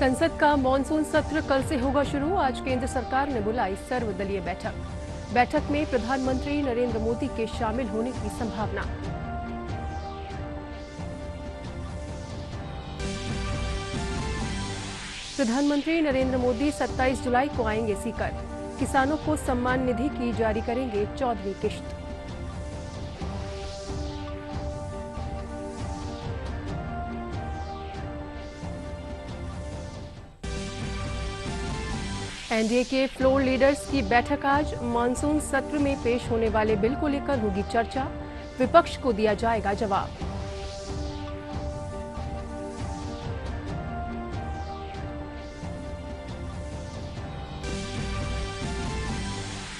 संसद का मॉनसून सत्र कल से होगा शुरू। आज केंद्र सरकार ने बुलाई सर्वदलीय बैठक में प्रधानमंत्री नरेंद्र मोदी के शामिल होने की संभावना। प्रधानमंत्री नरेंद्र मोदी 27 जुलाई को आएंगे सीकर। किसानों को सम्मान निधि की जारी करेंगे 14वीं किश्त। एनडीए के फ्लोर लीडर्स की बैठक आज। मॉनसून सत्र में पेश होने वाले बिल को लेकर होगी चर्चा। विपक्ष को दिया जाएगा जवाब।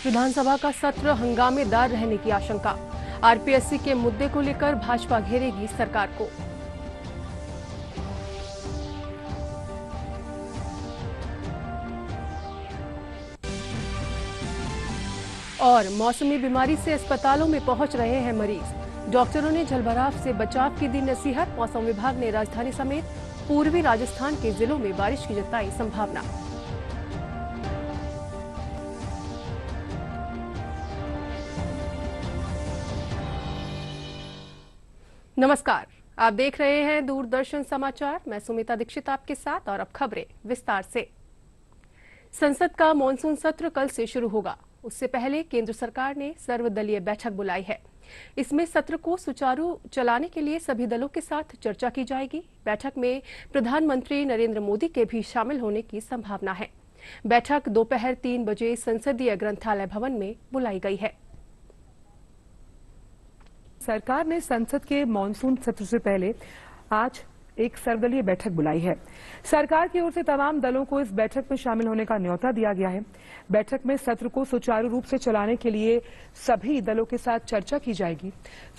विधानसभा का सत्र हंगामेदार रहने की आशंका। आरपीएससी के मुद्दे को लेकर भाजपा घेरेगी सरकार को। और मौसमी बीमारी से अस्पतालों में पहुंच रहे हैं मरीज। डॉक्टरों ने जलभराव से बचाव की दी नसीहत। मौसम विभाग ने राजधानी समेत पूर्वी राजस्थान के जिलों में बारिश की जताई संभावना। नमस्कार, आप देख रहे हैं दूरदर्शन समाचार। मैं सुमिता दीक्षित आपके साथ और अब खबरें विस्तार से। संसद का मॉनसून सत्र कल से शुरू होगा। उससे पहले केंद्र सरकार ने सर्वदलीय बैठक बुलाई है। इसमें सत्र को सुचारू चलाने के लिए सभी दलों के साथ चर्चा की जाएगी। बैठक में प्रधानमंत्री नरेंद्र मोदी के भी शामिल होने की संभावना है। बैठक दोपहर 3 बजे संसदीय ग्रंथालय भवन में बुलाई गई है। सरकार ने संसद के मॉनसून सत्र से पहले आज एक सर्वदलीय बैठक बुलाई है। सरकार की ओर से तमाम दलों को इस बैठक में शामिल होने का न्योता दिया गया है। बैठक में सत्र को सुचारू रूप से चलाने के लिए सभी दलों के साथ चर्चा की जाएगी।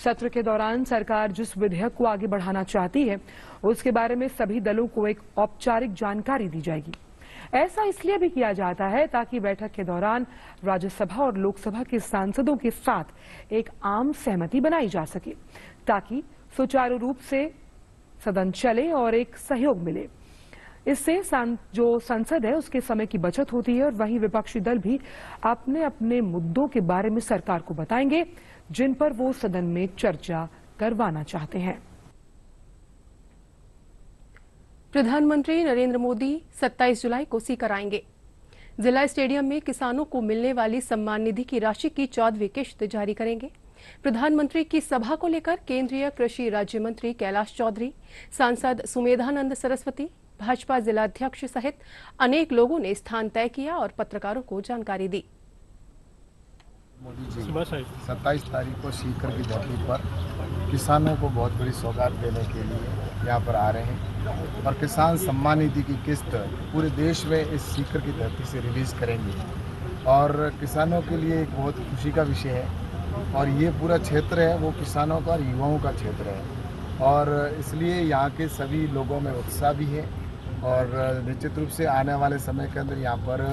सत्र के दौरान सरकार जिस विधेयक को आगे बढ़ाना चाहती है उसके बारे में सभी दलों को एक औपचारिक जानकारी दी जाएगी। ऐसा इसलिए भी किया जाता है ताकि बैठक के दौरान राज्यसभा और लोकसभा के सांसदों के साथ एक आम सहमति बनाई जा सके, ताकि सुचारू रूप से सदन चले और एक सहयोग मिले। इससे जो संसद है उसके समय की बचत होती है और वहीं विपक्षी दल भी अपने अपने मुद्दों के बारे में सरकार को बताएंगे जिन पर वो सदन में चर्चा करवाना चाहते हैं। प्रधानमंत्री नरेंद्र मोदी 27 जुलाई को सीकर आएंगे। जिला स्टेडियम में किसानों को मिलने वाली सम्मान निधि की राशि की 14वीं किश्त जारी करेंगे। प्रधानमंत्री की सभा को लेकर केंद्रीय कृषि राज्य मंत्री कैलाश चौधरी, सांसद सुमेधानंद सरस्वती, भाजपा जिलाध्यक्ष सहित अनेक लोगों ने स्थान तय किया और पत्रकारों को जानकारी दी। मोदी जी 27 तारीख को सीकर की धरती पर किसानों को बहुत बड़ी सौगात देने के लिए यहाँ पर आ रहे हैं और किसान सम्मान निधि की किस्त पूरे देश में इस सीकर की धरती से रिलीज करेंगे और किसानों के लिए एक बहुत खुशी का विषय है। और ये पूरा क्षेत्र है वो किसानों का और युवाओं का क्षेत्र है और इसलिए यहाँ के सभी लोगों में उत्साह भी है और निश्चित रूप से आने वाले समय के अंदर यहाँ पर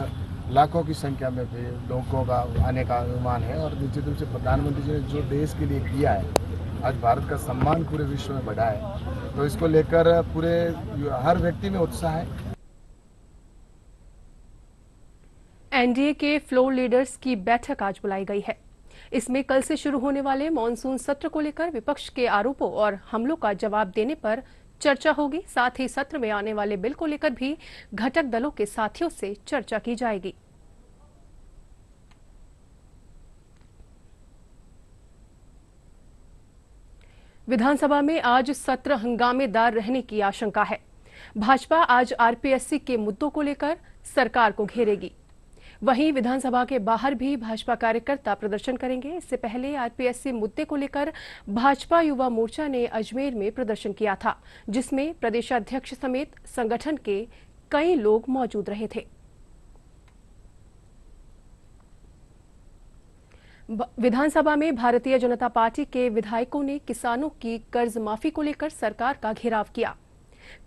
लाखों की संख्या में भी लोगों का आने का अनुमान है। और निश्चित रूप से प्रधानमंत्री जी ने जो देश के लिए किया है, आज भारत का सम्मान पूरे विश्व में बढ़ा है, तो इसको लेकर पूरे हर व्यक्ति में उत्साह है। एनडीए के फ्लोर लीडर्स की बैठक आज बुलाई गई है। इसमें कल से शुरू होने वाले मॉनसून सत्र को लेकर विपक्ष के आरोपों और हमलों का जवाब देने पर चर्चा होगी। साथ ही सत्र में आने वाले बिल को लेकर भी घटक दलों के साथियों से चर्चा की जाएगी। विधानसभा में आज सत्र हंगामेदार रहने की आशंका है। भाजपा आज आरपीएससी के मुद्दों को लेकर सरकार को घेरेगी। वहीं विधानसभा के बाहर भी भाजपा कार्यकर्ता प्रदर्शन करेंगे। इससे पहले आरपीएससी मुद्दे को लेकर भाजपा युवा मोर्चा ने अजमेर में प्रदर्शन किया था, जिसमें प्रदेशाध्यक्ष समेत संगठन के कई लोग मौजूद रहे थे। विधानसभा में भारतीय जनता पार्टी के विधायकों ने किसानों की कर्ज माफी को लेकर सरकार का घेराव किया।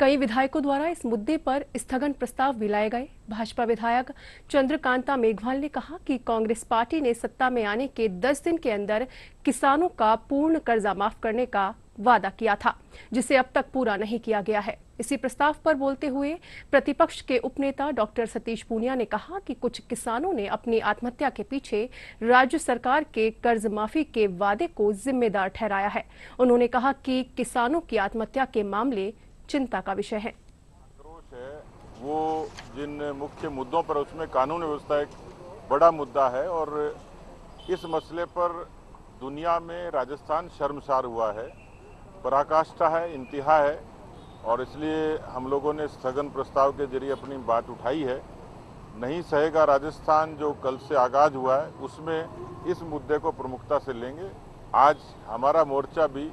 कई विधायकों द्वारा इस मुद्दे पर स्थगन प्रस्ताव भी लाए गए। भाजपा विधायक चंद्रकांता मेघवाल ने कहा कि कांग्रेस पार्टी ने सत्ता में आने के 10 दिन के अंदर किसानों का पूर्ण कर्जा माफ करने का वादा किया था, जिसे अब तक पूरा नहीं किया गया है। इसी प्रस्ताव पर बोलते हुए प्रतिपक्ष के उपनेता डॉक्टर सतीश पूनिया ने कहा कि कुछ किसानों ने अपनी आत्महत्या के पीछे राज्य सरकार के कर्ज माफी के वादे को जिम्मेदार ठहराया है। उन्होंने कहा कि किसानों की आत्महत्या के मामले चिंता का विषय है। वो जिन मुख्य मुद्दों पर, उसमें कानून व्यवस्था एक बड़ा मुद्दा है और इस मसले पर दुनिया में राजस्थान शर्मसार हुआ है, पराकाष्ठा है, इंतहा है और इसलिए हम लोगों ने स्थगन प्रस्ताव के जरिए अपनी बात उठाई है। नहीं सहेगा राजस्थान जो कल से आगाज हुआ है, उसमें इस मुद्दे को प्रमुखता से लेंगे। आज हमारा मोर्चा भी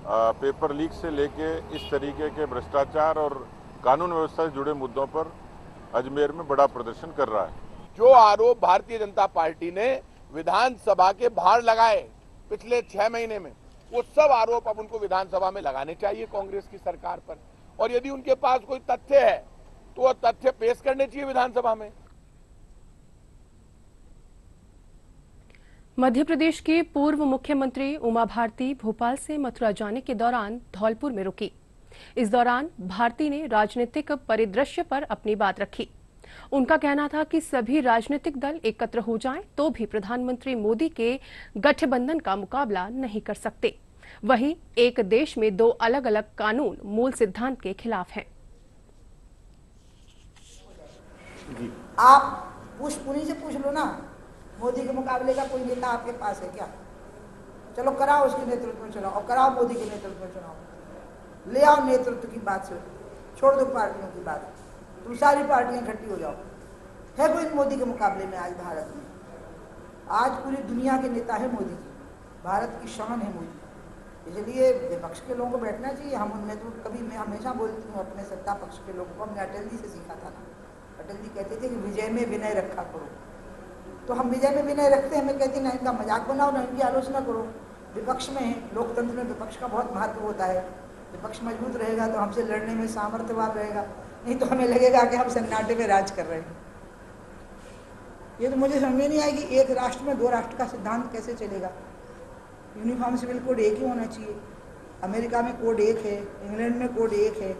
पेपर लीक से लेके इस तरीके के भ्रष्टाचार और कानून व्यवस्था से जुड़े मुद्दों पर अजमेर में बड़ा प्रदर्शन कर रहा है। जो आरोप भारतीय जनता पार्टी ने विधानसभा के बाहर लगाए पिछले 6 महीने में, वो सब आरोप अब उनको विधानसभा में लगाने चाहिए कांग्रेस की सरकार पर। और यदि उनके पास कोई तथ्य है तो वो तथ्य पेश करने चाहिए विधानसभा में। मध्य प्रदेश की पूर्व मुख्यमंत्री उमा भारती भोपाल से मथुरा जाने के दौरान धौलपुर में रुकी। इस दौरान भारती ने राजनीतिक परिदृश्य पर अपनी बात रखी। उनका कहना था कि सभी राजनीतिक दल एकत्र हो जाएं तो भी प्रधानमंत्री मोदी के गठबंधन का मुकाबला नहीं कर सकते। वहीं एक देश में 2 अलग-अलग कानून मूल सिद्धांत के खिलाफ हैं। आप पुनी से पूछ लो ना, मोदी के मुकाबले का कोई नेता आपके पास है क्या? चलो कराओ उसके नेतृत्व में चुनाव और कराओ मोदी के नेतृत्व में चुनाव। ले आओ नेतृत्व की बात से, छोड़ दो पार्टियों की बात। तुम सारी पार्टियां इकट्ठी हो जाओ। है कोई मोदी के मुकाबले में आज भारत में? आज पूरी दुनिया के नेता है मोदी जी, भारत की शान है मोदी। इसलिए विपक्ष के लोगों को बैठना चाहिए। हम उनमें तो कभी, मैं हमेशा बोलती हूँ अपने सत्ता पक्ष के लोगों को, हमने अटल जी से सीखा था ना। अटल जी कहते थे कि विजय में विनय रखा करो, तो हम विजय में विनय रखते हैं। हमें कहते हैं ना इनका मजाक बनाओ ना इनकी आलोचना करो। विपक्ष में है, लोकतंत्र में विपक्ष का बहुत महत्व होता है। विपक्ष मजबूत रहेगा तो हमसे लड़ने में सामर्थ्यवान रहेगा, नहीं तो हमें लगेगा कि हम सन्नाटे में राज कर रहे हैं। ये तो मुझे समझ में नहीं आएगी, एक राष्ट्र में 2 राष्ट्र का सिद्धांत कैसे चलेगा? यूनिफॉर्म सिविल कोड एक ही होना चाहिए। अमेरिका में कोड एक है, इंग्लैंड में कोड एक है,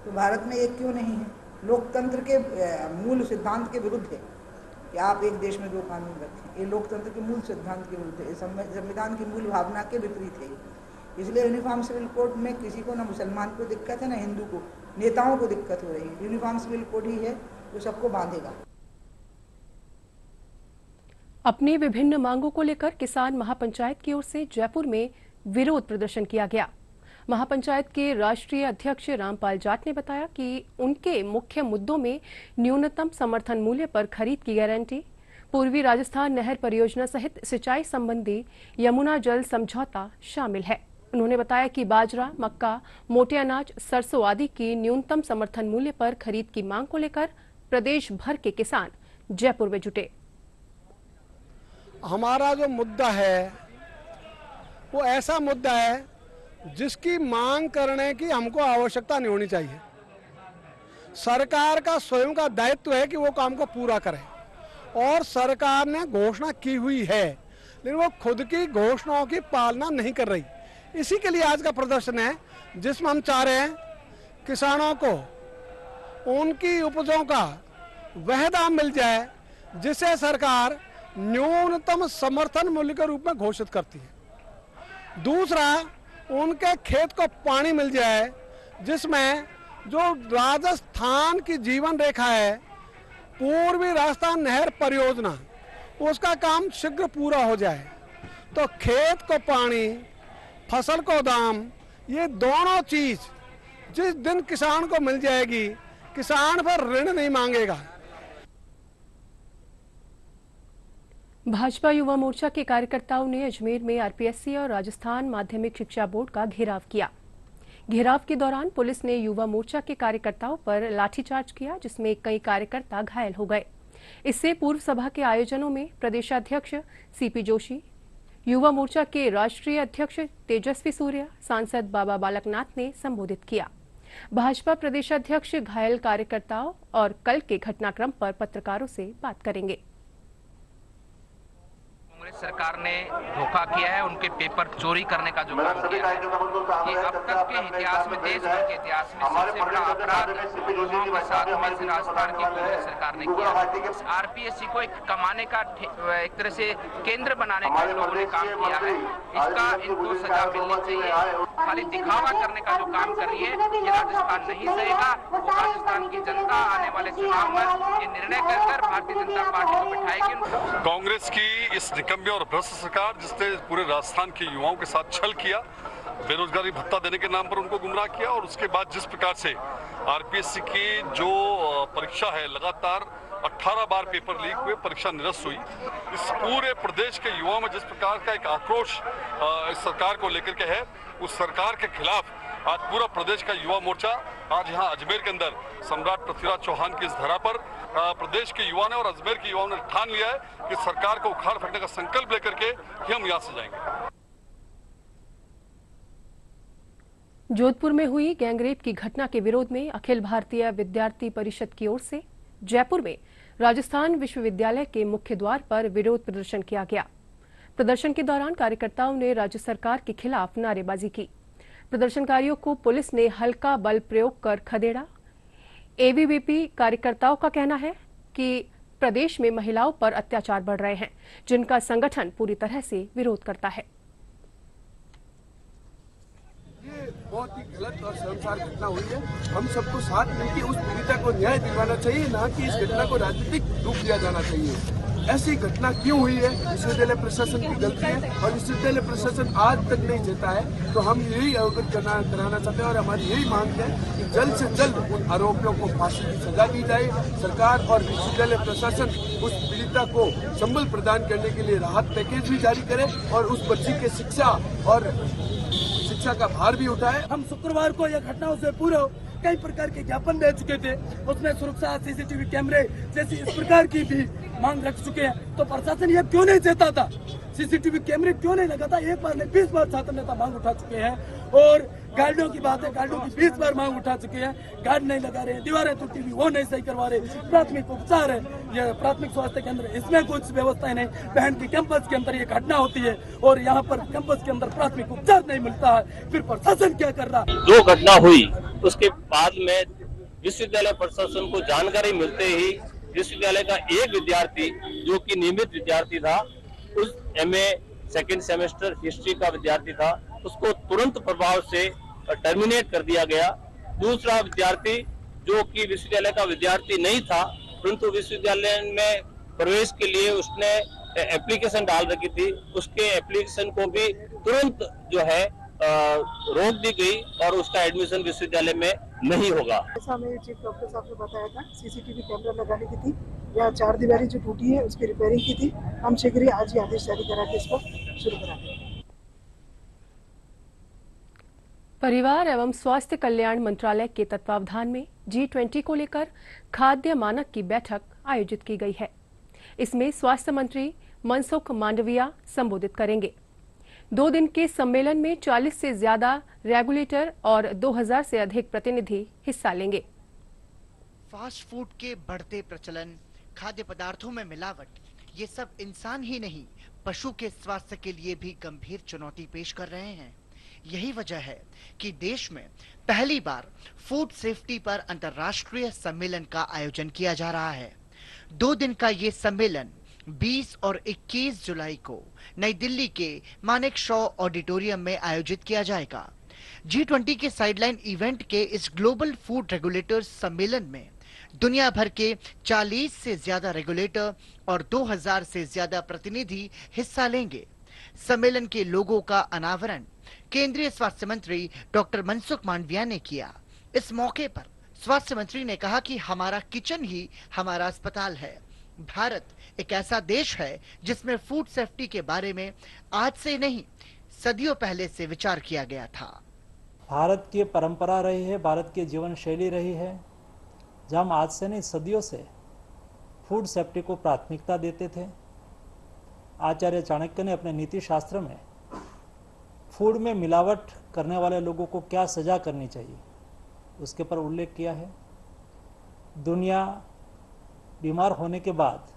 तो भारत में एक क्यों नहीं है? लोकतंत्र के मूल सिद्धांत के विरुद्ध है कि आप एक देश में 2 कानून रखें। ये लोकतंत्र के मूल सिद्धांत के विरुद्ध है, संविधान की मूल भावना के विपरीत है। इसलिए यूनिफॉर्म सिविल कोड में किसी को, ना मुसलमान को दिक्कत है ना हिंदू को, नेताओं को दिक्कत हो रही है। यूनिफॉर्म सिविल कोड ही है जो सबको बांधेगा। अपनी विभिन्न मांगों को लेकर किसान महापंचायत की ओर से जयपुर में विरोध प्रदर्शन किया गया। महापंचायत के राष्ट्रीय अध्यक्ष रामपाल जाट ने बताया कि उनके मुख्य मुद्दों में न्यूनतम समर्थन मूल्य पर खरीद की गारंटी, पूर्वी राजस्थान नहर परियोजना सहित सिंचाई संबंधी यमुना जल समझौता शामिल है। उन्होंने बताया कि बाजरा, मक्का, मोटे अनाज, सरसों आदि की न्यूनतम समर्थन मूल्य पर खरीद की मांग को लेकर प्रदेश भर के किसान जयपुर में जुटे। हमारा जो मुद्दा है वो ऐसा मुद्दा है जिसकी मांग करने की हमको आवश्यकता नहीं होनी चाहिए। सरकार का स्वयं का दायित्व है कि वो काम को पूरा करे और सरकार ने घोषणा की हुई है, लेकिन वो खुद की घोषणाओं की पालना नहीं कर रही। इसी के लिए आज का प्रदर्शन है, जिसमें हम चाह रहे हैं किसानों को उनकी उपजों का वह दाम मिल जाए जिसे सरकार न्यूनतम समर्थन मूल्य के रूप में घोषित करती है। दूसरा, उनके खेत को पानी मिल जाए, जिसमें जो राजस्थान की जीवन रेखा है, पूर्वी राजस्थान नहर परियोजना, उसका काम शीघ्र पूरा हो जाए। तो खेत को पानी, फसल को दाम, ये दोनों चीज जिस दिन किसान को मिल जाएगी, किसान पर ऋण नहीं मांगेगा। भाजपा युवा मोर्चा के कार्यकर्ताओं ने अजमेर में आरपीएससी और राजस्थान माध्यमिक शिक्षा बोर्ड का घेराव किया। घेराव के दौरान पुलिस ने युवा मोर्चा के कार्यकर्ताओं पर लाठीचार्ज किया, जिसमें कई कार्यकर्ता घायल हो गए। इससे पूर्व सभा के आयोजनों में प्रदेशाध्यक्ष सीपी जोशी, युवा मोर्चा के राष्ट्रीय अध्यक्ष तेजस्वी सूर्या, सांसद बाबा बालकनाथ ने संबोधित किया। भाजपा प्रदेशाध्यक्ष घायल कार्यकर्ताओं और कल के घटनाक्रम पर पत्रकारों से बात करेंगे। कांग्रेस सरकार ने धोखा किया है, उनके पेपर चोरी करने का जो काम किया है, कि अब तक के इतिहास में, देश भर के इतिहास में सबसे बड़ा अपराध युवाओं के साथ में से राजस्थान की कांग्रेस सरकार ने किया। आरपीएससी को एक कमाने का, एक तरह से केंद्र बनाने का लोगों ने काम किया है। इसका इनको सजा मिलनी चाहिए। खाली दिखावा करने का जो काम कर रही है, ये राजस्थान नहीं सहेगा। वो राजस्थान की जनता आने वाले चुनाव में ये निर्णय कर भारतीय जनता पार्टी को बिठाएगी। कांग्रेस की इस निकम्मे और भ्रष्ट सरकार, जिसने पूरे राजस्थान के युवाओं के साथ छल किया, बेरोजगारी भत्ता देने के नाम पर उनको गुमराह किया, और उसके बाद जिस प्रकार से आरपीएससी की जो परीक्षा है, लगातार 18 बार पेपर लीक हुए, परीक्षा निरस्त हुई। इस पूरे प्रदेश के युवाओं में जिस प्रकार का एक आक्रोश इस सरकार को लेकर के है, उस सरकार के खिलाफ आज पूरा प्रदेश का युवा मोर्चा आज यहाँ अजमेर के अंदर सम्राट पृथ्वीराज चौहान की इस धरा पर प्रदेश के युवा ने और अजमेर के युवाओं ने ठान लिया है कि सरकार को उखाड़ फेंकने का संकल्प लेकर के ही हम यहाँ से जाएंगे। जोधपुर में हुई गैंगरेप की घटना के विरोध में अखिल भारतीय विद्यार्थी परिषद की ओर से जयपुर में राजस्थान विश्वविद्यालय के मुख्य द्वार पर विरोध प्रदर्शन किया गया। प्रदर्शन के दौरान कार्यकर्ताओं ने राज्य सरकार के खिलाफ नारेबाजी की। प्रदर्शनकारियों को पुलिस ने हल्का बल प्रयोग कर खदेड़ा। एबीवीपी कार्यकर्ताओं का कहना है कि प्रदेश में महिलाओं पर अत्याचार बढ़ रहे हैं, जिनका संगठन पूरी तरह से विरोध करता है। ये बहुत ही गलत और शर्मसार घटना हुई है। हम सबको साथ मिलकर उस पीड़िता को न्याय दिलवाना चाहिए, ना कि इस घटना को राजनीतिक रूप दिया जाना चाहिए। ऐसी घटना क्यों हुई है? विश्वविद्यालय प्रशासन की गलती है, और विश्वविद्यालय प्रशासन आज तक नहीं जीता है। तो हम यही अवगत कराना चाहते हैं, और हमारी यही मांग है कि जल्द से जल्द उन आरोपियों को फांसी की सजा दी जाए। सरकार और विश्वविद्यालय प्रशासन उस पीड़िता को संबल प्रदान करने के लिए राहत पैकेज भी जारी करे, और उस बच्ची के शिक्षा का भार भी उठाए। हम शुक्रवार को यह घटनाओं से पूर्व कई प्रकार के ज्ञापन दे चुके थे, उसमें सुरक्षा, सीसीटीवी कैमरे जैसी इस प्रकार की भी मांग रख चुके हैं। तो प्रशासन ये क्यों नहीं चाहता था? सीसीटीवी कैमरे क्यों नहीं लगाता? एक बार नहीं 20 बार छात्र नेता मांग उठा चुके हैं। और गार्डों की बात है, गार्डों की 20 बार मांग उठा चुके हैं। गार्ड नहीं लगा रहे, दीवारें टूटी हुई वो नहीं सही करवा रहे, प्राथमिक उपचार है, ये प्राथमिक स्वास्थ्य केंद्र, इसमें कुछ व्यवस्थाएं नहीं। बहन की कैंपस के अंदर ये घटना होती है और यहाँ पर कैंपस के अंदर प्राथमिक उपचार नहीं मिलता है, फिर प्रशासन क्या कर रहा? जो घटना हुई उसके बाद में विश्वविद्यालय प्रशासन को जानकारी मिलते ही विश्वविद्यालय का एक विद्यार्थी जो कि नियमित विद्यार्थी था, उस एमए सेकेंड सेमेस्टर हिस्ट्री का विद्यार्थी था, उसको तुरंत प्रभाव से टर्मिनेट कर दिया गया। दूसरा विद्यार्थी जो कि विश्वविद्यालय का विद्यार्थी नहीं था, परंतु विश्वविद्यालय में प्रवेश के लिए उसने एप्लीकेशन डाल रखी थी, उसके एप्लीकेशन को भी तुरंत जो है रोक दी गई और उसका एडमिशन विश्वविद्यालय में नहीं होगा। ऐसा हमें चीफ डॉक्टर साहब ने बताया था, सीसीटीवी कैमरा लगाने की थी या 4 दीवारी जो टूटी है उसकी रिपेयरिंग की थी। हम शीघ्र ही आज ही आदेश जारी करा के इसको शुरू कराएंगे। परिवार एवं स्वास्थ्य कल्याण मंत्रालय के तत्वावधान में G20 को लेकर खाद्य मानक की बैठक आयोजित की गई है। इसमें स्वास्थ्य मंत्री मनसुख मांडविया संबोधित करेंगे। 2 दिन के सम्मेलन में 40 से ज्यादा रेगुलेटर और 2000 से अधिक प्रतिनिधि हिस्सा लेंगे। फास्ट फूड के बढ़ते प्रचलन, खाद्य पदार्थों में मिलावट, ये सब इंसान ही नहीं पशु के स्वास्थ्य के लिए भी गंभीर चुनौती पेश कर रहे हैं। यही वजह है कि देश में पहली बार फूड सेफ्टी पर अंतर्राष्ट्रीय सम्मेलन का आयोजन किया जा रहा है। 2 दिन का ये सम्मेलन 20 और 21 जुलाई को नई दिल्ली के मानेकशॉ ऑडिटोरियम में आयोजित किया जाएगा। G20 के साइडलाइन इवेंट के इस ग्लोबल फूड रेगुलेटर्स सम्मेलन में दुनिया भर के 40 से ज्यादा रेगुलेटर और 2000 से ज्यादा प्रतिनिधि हिस्सा लेंगे। सम्मेलन के लोगो का अनावरण केंद्रीय स्वास्थ्य मंत्री डॉक्टर मनसुख मांडविया ने किया। इस मौके पर स्वास्थ्य मंत्री ने कहा कि हमारा किचन ही हमारा अस्पताल है। भारत एक ऐसा देश है जिसमें फूड सेफ्टी के बारे में आज से नहीं, सदियों पहले से विचार किया गया था। भारत की परंपरा रही है, भारत की जीवन शैली रही है, जहाँ हम आज से नहीं सदियों से फूड सेफ्टी को प्राथमिकता देते थे। आचार्य चाणक्य ने अपने नीति शास्त्र में फूड में मिलावट करने वाले लोगों को क्या सजा करनी चाहिए उसके ऊपर उल्लेख किया है। दुनिया बीमार होने के बाद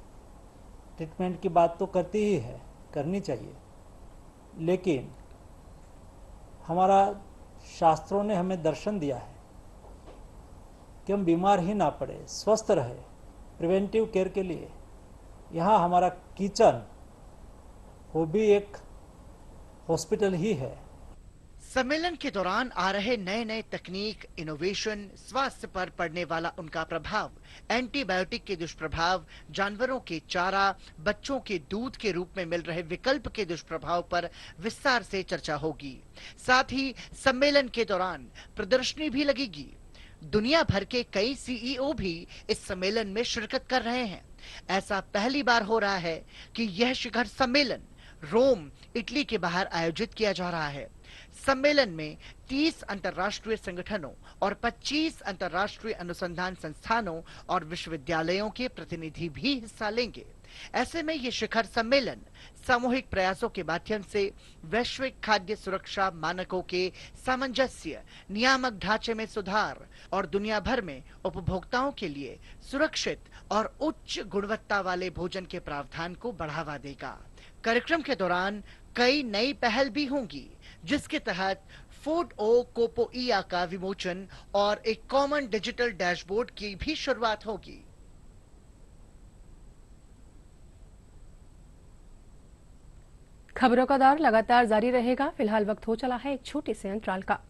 ट्रीटमेंट की बात तो करती ही है, करनी चाहिए, लेकिन हमारा शास्त्रों ने हमें दर्शन दिया है कि हम बीमार ही ना पड़े, स्वस्थ रहे, प्रिवेंटिव केयर के लिए यहाँ हमारा किचन वो भी एक हॉस्पिटल ही है। सम्मेलन के दौरान आ रहे नए नए तकनीक, इनोवेशन, स्वास्थ्य पर पड़ने वाला उनका प्रभाव, एंटीबायोटिक के दुष्प्रभाव, जानवरों के चारा, बच्चों के दूध के रूप में मिल रहे विकल्प के दुष्प्रभाव पर विस्तार से चर्चा होगी। साथ ही सम्मेलन के दौरान प्रदर्शनी भी लगेगी। दुनिया भर के कई सीईओ भी इस सम्मेलन में शिरकत कर रहे हैं। ऐसा पहली बार हो रहा है कि यह शिखर सम्मेलन रोम, इटली के बाहर आयोजित किया जा रहा है। सम्मेलन में 30 अंतर्राष्ट्रीय संगठनों और 25 अंतर्राष्ट्रीय अनुसंधान संस्थानों और विश्वविद्यालयों के प्रतिनिधि भी हिस्सा लेंगे। ऐसे में ये शिखर सम्मेलन सामूहिक प्रयासों के माध्यम से वैश्विक खाद्य सुरक्षा मानकों के सामंजस्य, नियामक ढांचे में सुधार और दुनिया भर में उपभोक्ताओं के लिए सुरक्षित और उच्च गुणवत्ता वाले भोजन के प्रावधान को बढ़ावा देगा। कार्यक्रम के दौरान कई नई पहल भी होंगी, जिसके तहत फूड ओ कोपोइया का विमोचन और एक कॉमन डिजिटल डैशबोर्ड की भी शुरुआत होगी। खबरों का दौर लगातार जारी रहेगा। फिलहाल वक्त हो चला है एक छोटे से अंतराल का।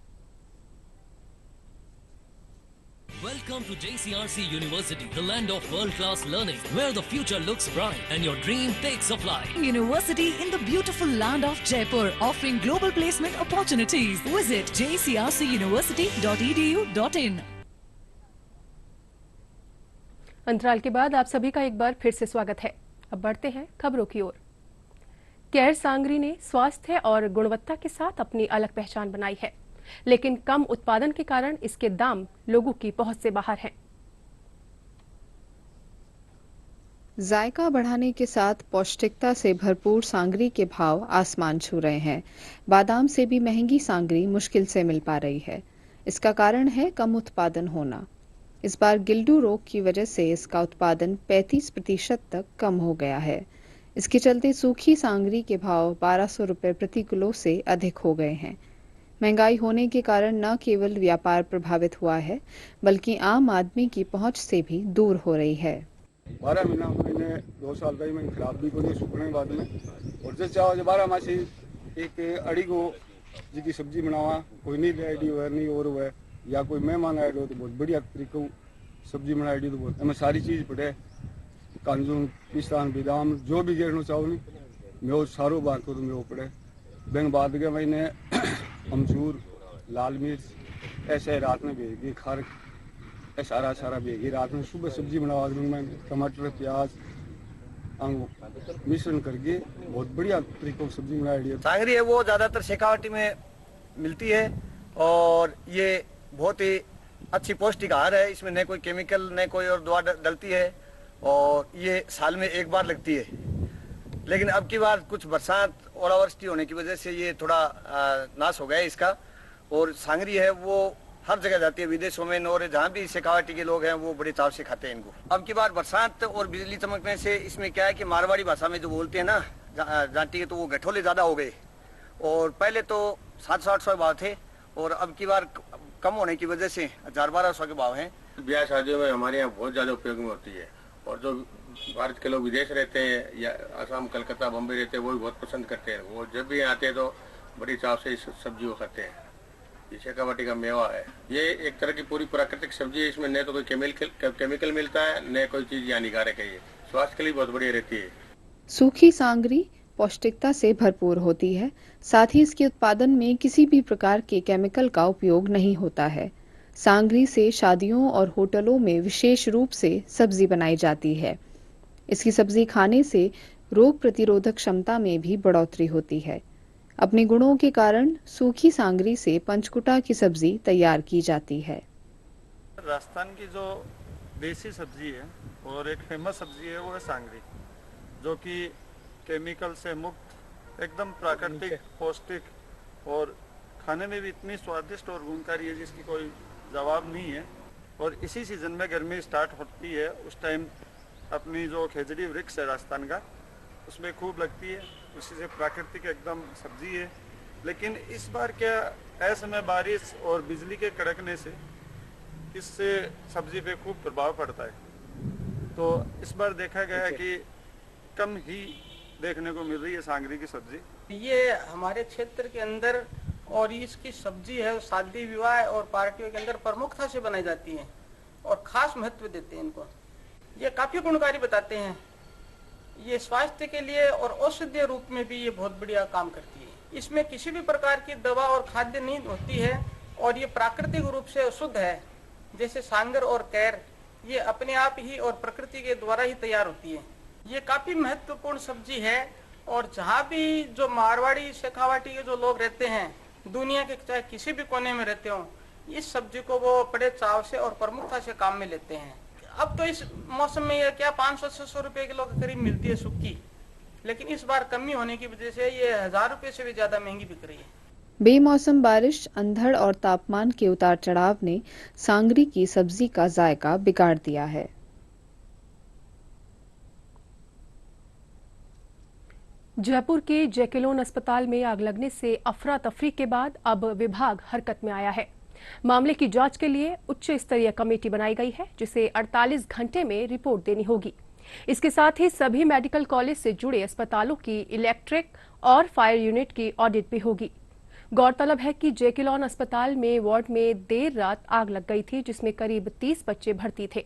Welcome to JCRC University, the land of world-class learning, where the future looks bright and your dream takes a flight. University in the beautiful land of Jaipur, offering global placement opportunities. Visit jcrcuniversity.edu.in. अंतराल के बाद आप सभी का एक बार फिर से स्वागत है। अब बढ़ते हैं खबरों की ओर। कैर सांगरी ने स्वास्थ्य और गुणवत्ता के साथ अपनी अलग पहचान बनाई है, लेकिन कम उत्पादन के कारण इसके दाम लोगों की पहुंच से बाहर हैं। जायका बढ़ाने के साथ पौष्टिकता से भरपूर सांगरी के भाव आसमान छू रहे हैं। बादाम से भी महंगी सांगरी मुश्किल से मिल पा रही है। इसका कारण है कम उत्पादन होना। इस बार गिल्डू रोग की वजह से इसका उत्पादन 35% तक कम हो गया है। इसके चलते सूखी सांगरी के भाव 1200 रुपए प्रति किलो से अधिक हो गए हैं। महंगाई होने के कारण न केवल व्यापार प्रभावित हुआ है, बल्कि आम आदमी की पहुंच से भी दूर हो रही है। 12 महीने 2 साल का ही मैं खराब भी को नहीं सूखने बाद में, और जैसे चाहो 12 मासी एक अड़ी को जी की सब्जी बनावा, कोई नहीं रेडी हुआ नहीं और हुआ, या कोई मेहमान आए तो बहुत बढ़िया तरीके सब्जी बनाई तो बहुत हमें सारी चीज पड़े, काजू, पिस्ता, बादाम जो भी गेड़ना चाहो नहीं मैं वो सारो बात को तो मैं वो पड़े। बैंक बाद के मैंने अमचूर, लाल मिर्च ऐसे रात में भेज दी, खार सारा भेजी रात में। सुबह सब्जी बनवा दूँ मैं, टमाटर, प्याज मिश्रण करके बहुत बढ़िया तरीकों से सब्जी बनाई है। सांगरी है वो ज़्यादातर शेखावटी में मिलती है और ये बहुत ही अच्छी पौष्टिक आहार है। इसमें न कोई केमिकल न कोई और दवा डलती है और ये साल में एक बार लगती है। लेकिन अब की बार कुछ बरसात ओलावृष्टि होने की वजह से ये थोड़ा नाश हो गया है इसका। और सांगरी है वो हर जगह जाती है, विदेशों में और जहाँ भी शेखावटी के लोग हैं वो बड़े चाव से खाते हैं इनको। अब की बार बरसात और बिजली चमकने से इसमें क्या है कि मारवाड़ी भाषा में जो बोलते हैं ना जाटी है, तो वो गठोले ज़्यादा हो गए। और पहले तो 700-800 भाव थे और अब की बार कम होने की वजह से 1000-1200 के भाव हैं। ब्याह शादियों में हमारे यहाँ बहुत ज़्यादा उपयोग में होती है और जो भारत के लोग विदेश रहते हैं या असम, कलकत्ता, बम्बई रहते हैं वो भी बहुत पसंद करते हैं। वो जब भी आते हैं तो बड़ी चाव से इस सब्जी को खाते हैं। ये शेखावटी का मेवा है, ये एक तरह की पूरी प्राकृतिक सब्जी है। इसमें न तो कोई केमिकल मिलता है न कोई चीज़ हानिकारक है। ये स्वास्थ्य के लिए बहुत बढ़िया रहती है। सूखी सांगरी पौष्टिकता से भरपूर होती है, साथ ही इसके उत्पादन में किसी भी प्रकार के केमिकल का उपयोग नहीं होता है। सांगरी से शादियों और होटलों में विशेष रूप से सब्जी बनाई जाती है। इसकी सब्जी खाने से रोग प्रतिरोधक क्षमता में भी बढ़ोतरी होती है। अपने गुणों के कारण सूखी सांगरी से पंचकुटा की सब्जी तैयार की जाती है। राजस्थान की जो देसी सब्जी है और एक फेमस सब्जी है वो है सांगरी, जो कि केमिकल से मुक्त, एकदम प्राकृतिक, पौष्टिक और खाने में भी इतनी स्वादिष्ट और गुणकारी है जिसकी कोई जवाब नहीं है। और इसी सीजन में गर्मी स्टार्ट होती है, उस टाइम अपनी जो खेजड़ी वृक्ष है राजस्थान का, उसमें खूब लगती है, उसी से प्राकृतिक एकदम सब्जी है। लेकिन इस बार क्या असमय बारिश और बिजली के कड़कने से इससे सब्जी पे खूब प्रभाव पड़ता है। तो इस बार देखा गया है कि कम ही देखने को मिल रही है सांगरी की सब्जी। ये हमारे क्षेत्र के अंदर और इसकी सब्जी है शादी विवाह और पार्टियों के अंदर प्रमुखता से बनाई जाती है और खास महत्व देते हैं इनको। ये काफी गुणकारी बताते हैं। ये स्वास्थ्य के लिए और औषधीय रूप में भी ये बहुत बढ़िया काम करती है। इसमें किसी भी प्रकार की दवा और खाद्य नहीं होती है और ये प्राकृतिक रूप से शुद्ध है। जैसे सांगर और कैर ये अपने आप ही और प्रकृति के द्वारा ही तैयार होती है। ये काफी महत्वपूर्ण सब्जी है और जहाँ भी जो मारवाड़ी शेखावाटी के जो लोग रहते हैं दुनिया के चाहे किसी भी कोने में रहते हो, इस सब्जी को वो बड़े चाव से और प्रमुखता से काम में लेते हैं। अब तो इस मौसम में ये क्या 500-600 रुपए किलो के करीब मिलती है सूखी, लेकिन इस बार कमी होने की वजह से ये 1000 रुपए से भी ज्यादा महंगी बिक रही है। बेमौसम बारिश, अंधड़ और तापमान के उतार चढ़ाव ने सांगरी की सब्जी का जायका बिगाड़ दिया है। जयपुर के जैकेलोन अस्पताल में आग लगने से अफरा तफरी के बाद अब विभाग हरकत में आया है। मामले की जांच के लिए उच्च स्तरीय कमेटी बनाई गई है, जिसे 48 घंटे में रिपोर्ट देनी होगी। इसके साथ ही सभी मेडिकल कॉलेज से जुड़े अस्पतालों की इलेक्ट्रिक और फायर यूनिट की ऑडिट भी होगी। गौरतलब है कि जैकेलोन अस्पताल में वार्ड में देर रात आग लग गई थी, जिसमें करीब 30 बच्चे भर्ती थे,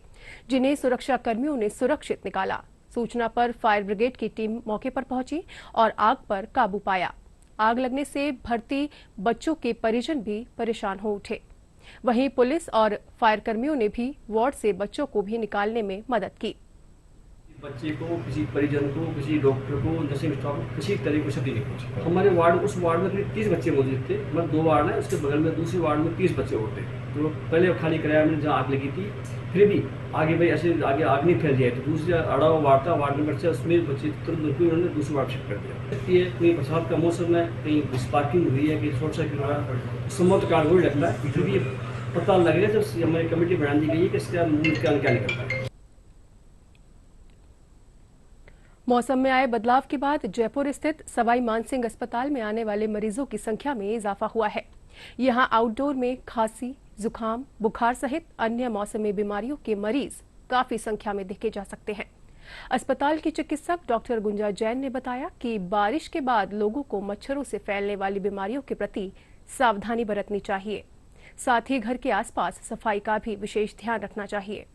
जिन्हें सुरक्षा कर्मियों ने सुरक्षित निकाला। सूचना पर फायर ब्रिगेड की टीम मौके पर पहुंची और आग पर काबू पाया। आग लगने से भर्ती बच्चों के परिजन भी परेशान हो उठे। वहीं पुलिस और फायर कर्मियों ने भी वार्ड से बच्चों को भी निकालने में मदद की। बच्चे को, किसी परिजन को, किसी डॉक्टर को, नर्सिंग स्टाफ को किसी तरह की क्षति नहीं पहुंची। हमारे वार्ड, उस वार्ड में करीब 30 बच्चे मौजूद थे। मतलब 2 वार्ड है, उसके बगल में दूसरे वार्ड में 30 बच्चे और थे। तो पहले खाली कराया मैंने जहाँ आग लगी थी, फिर भी आगे भाई ऐसे आगे आग नहीं फैल जाए, तो दूसरे अड़ा हुआ वार्ड था, वार्ड नंबर 6, उसमें बच्चे तुरंत उन्होंने दूसरे वार्ड शिफ्ट कर दिया। ये कोई बरसात का मौसम है, कहीं स्पार्किंग हुई है, कहीं शॉर्ट सर्किट हुआ है, संभवतः कारण वही लगता है। फिर भी पता लग रहा है, जब हमारी कमेटी बना दी गई है कि इसका क्या निकलता है। मौसम में आए बदलाव के बाद जयपुर स्थित सवाई मानसिंह अस्पताल में आने वाले मरीजों की संख्या में इजाफा हुआ है। यहां आउटडोर में खांसी, जुकाम, बुखार सहित अन्य मौसमी बीमारियों के मरीज काफी संख्या में देखे जा सकते हैं। अस्पताल की चिकित्सक डॉक्टर गुंजा जैन ने बताया कि बारिश के बाद लोगों को मच्छरों से फैलने वाली बीमारियों के प्रति सावधानी बरतनी चाहिए। साथ ही घर के आसपास सफाई का भी विशेष ध्यान रखना चाहिए।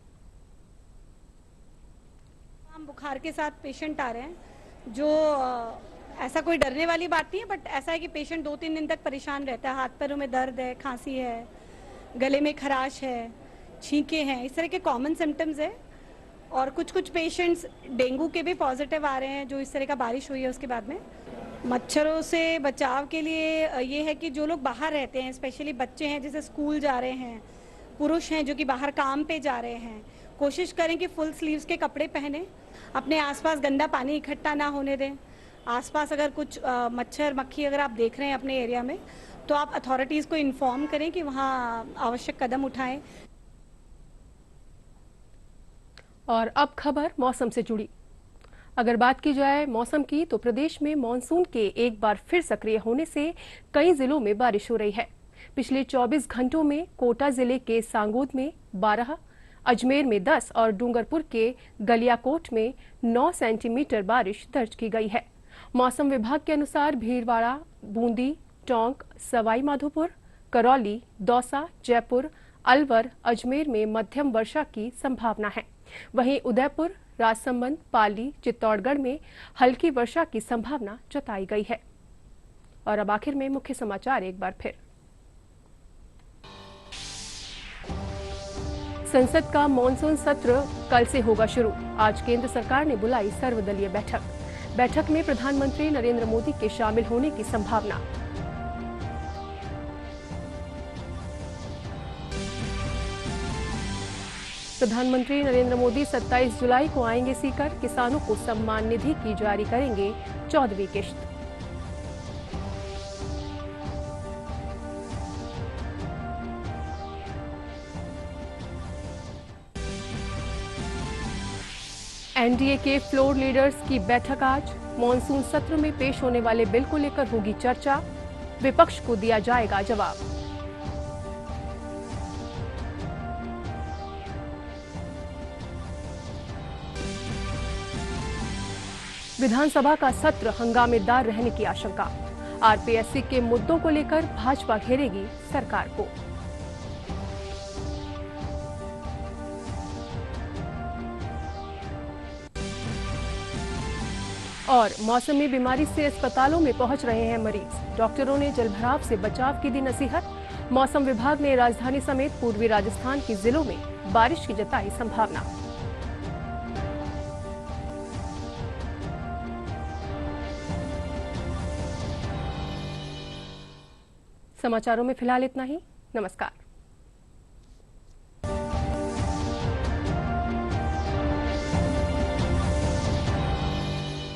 बुखार के साथ पेशेंट आ रहे हैं, जो ऐसा कोई डरने वाली बात नहीं है, बट ऐसा है कि पेशेंट 2-3 दिन तक परेशान रहता है। हाथ पैरों में दर्द है, खांसी है, गले में खराश है, छींके हैं, इस तरह के कॉमन सिम्टम्स है। और कुछ पेशेंट्स डेंगू के भी पॉजिटिव आ रहे हैं, जो इस तरह का बारिश हुई है उसके बाद में। मच्छरों से बचाव के लिए ये है कि जो लोग बाहर रहते हैं, स्पेशली बच्चे हैं जैसे स्कूल जा रहे हैं, पुरुष हैं जो कि बाहर काम पे जा रहे हैं, कोशिश करें कि फुल स्लीव्स के कपड़े पहने, अपने आसपास गंदा पानी इकट्ठा ना होने दें। आसपास अगर कुछ मच्छर मक्खी अगर आप देख रहे हैं अपने एरिया में, तो आप अथॉरिटीज़ को इन्फॉर्म करें कि वहाँ आवश्यक कदम उठाएं। और अब खबर मौसम से जुड़ी। अगर बात की जाए मौसम की, तो प्रदेश में मानसून के एक बार फिर सक्रिय होने से कई जिलों में बारिश हो रही है। पिछले 24 घंटों में कोटा जिले के सांगोद में 12, अजमेर में 10 और डूंगरपुर के गलियाकोट में 9 सेंटीमीटर बारिश दर्ज की गई है। मौसम विभाग के अनुसार भीलवाड़ा, बूंदी, टोंक, सवाई माधोपुर, करौली, दौसा, जयपुर, अलवर, अजमेर में मध्यम वर्षा की संभावना है। वहीं उदयपुर, राजसमंद, पाली, चित्तौड़गढ़ में हल्की वर्षा की संभावना जताई गई है। और अब आखिर में मुख्य समाचार एक बार फिर। संसद का मॉनसून सत्र कल से होगा शुरू। आज केंद्र सरकार ने बुलाई सर्वदलीय बैठक में प्रधानमंत्री नरेंद्र मोदी के शामिल होने की संभावना। प्रधानमंत्री नरेंद्र मोदी 27 जुलाई को आएंगे सीकर। किसानों को सम्मान निधि की जारी करेंगे 14वीं किश्त। एनडीए के फ्लोर लीडर्स की बैठक आज। मॉनसून सत्र में पेश होने वाले बिल को लेकर होगी चर्चा। विपक्ष को दिया जाएगा जवाब। विधानसभा का सत्र हंगामेदार रहने की आशंका। आरपीएससी के मुद्दों को लेकर भाजपा घेरेगी सरकार को। और मौसमी बीमारी से अस्पतालों में पहुंच रहे हैं मरीज। डॉक्टरों ने जलभराव से बचाव की दी नसीहत। मौसम विभाग ने राजधानी समेत पूर्वी राजस्थान के जिलों में बारिश की जताई संभावना। समाचारों में फिलहाल इतना ही। नमस्कार।